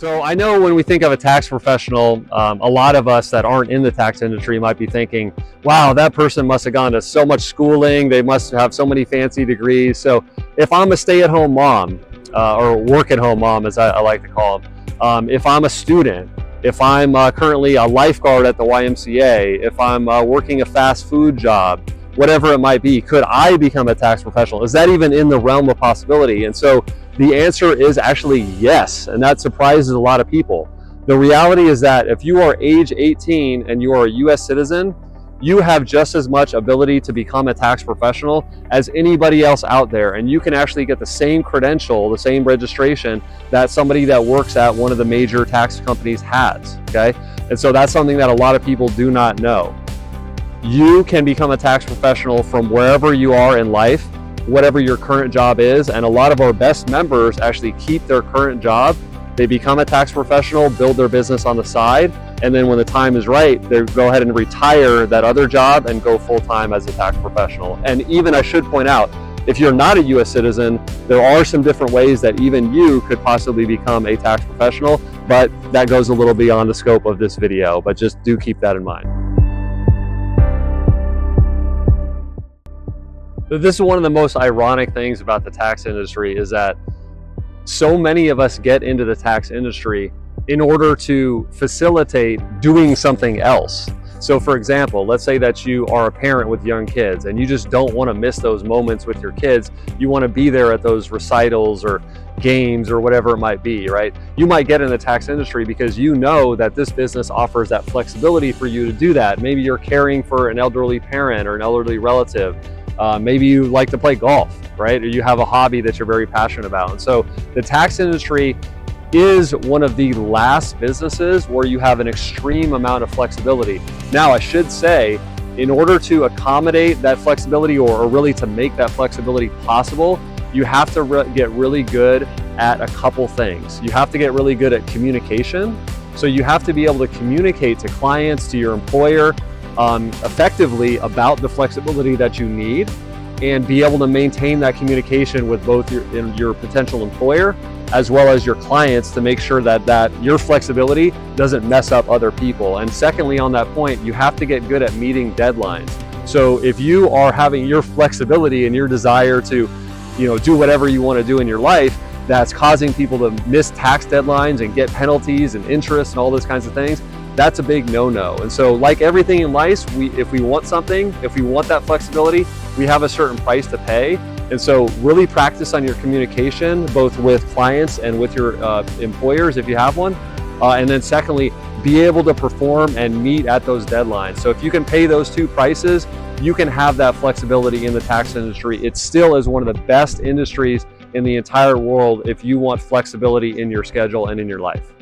So I know when we think of a tax professional, a lot of us that aren't in the tax industry might be thinking, wow, that person must have gone to so much schooling, they must have so many fancy degrees. So if I'm a stay-at-home mom, or work-at-home mom as I like to call them, if I'm a student, if I'm currently a lifeguard at the YMCA, if I'm working a fast food job, whatever it might be, could I become a tax professional? Is that even in the realm of possibility? And so the answer is actually yes, and that surprises a lot of people. The reality is that if you are age 18 and you are a US citizen, you have just as much ability to become a tax professional as anybody else out there, and you can actually get the same credential, the same registration that somebody that works at one of the major tax companies has, okay? And so that's something that a lot of people do not know. You can become a tax professional from wherever you are in life, whatever your current job is, and a lot of our best members actually keep their current job. They become a tax professional, build their business on the side, and then when the time is right, they go ahead and retire that other job and go full-time as a tax professional. And even, I should point out, if you're not a US citizen, there are some different ways that even you could possibly become a tax professional, but that goes a little beyond the scope of this video, but just do keep that in mind. This is one of the most ironic things about the tax industry is that so many of us get into the tax industry in order to facilitate doing something else. So for example, let's say that you are a parent with young kids and you just don't want to miss those moments with your kids. You want to be there at those recitals or games or whatever it might be, right? You might get in the tax industry because you know that this business offers that flexibility for you to do that. Maybe you're caring for an elderly parent or an elderly relative. Maybe you like to play golf, right? Or you have a hobby that you're very passionate about. And so the tax industry is one of the last businesses where you have an extreme amount of flexibility. Now, I should say, in order to accommodate that flexibility or really to make that flexibility possible, you have to get really good at a couple things. You have to get really good at communication. So you have to be able to communicate to clients, to your employer, effectively about the flexibility that you need, and be able to maintain that communication with both your potential employer as well as your clients to make sure that your flexibility doesn't mess up other people. And secondly, on that point, you have to get good at meeting deadlines. So if you are having your flexibility and your desire to, do whatever you want to do in your life, that's causing people to miss tax deadlines and get penalties and interest and all those kinds of things, that's a big no-no. And so like everything in life, if we want something, if we want that flexibility, we have a certain price to pay. And so really practice on your communication, both with clients and with your employers if you have one. And then secondly, be able to perform and meet at those deadlines. So if you can pay those two prices, you can have that flexibility in the tax industry. It still is one of the best industries in the entire world if you want flexibility in your schedule and in your life.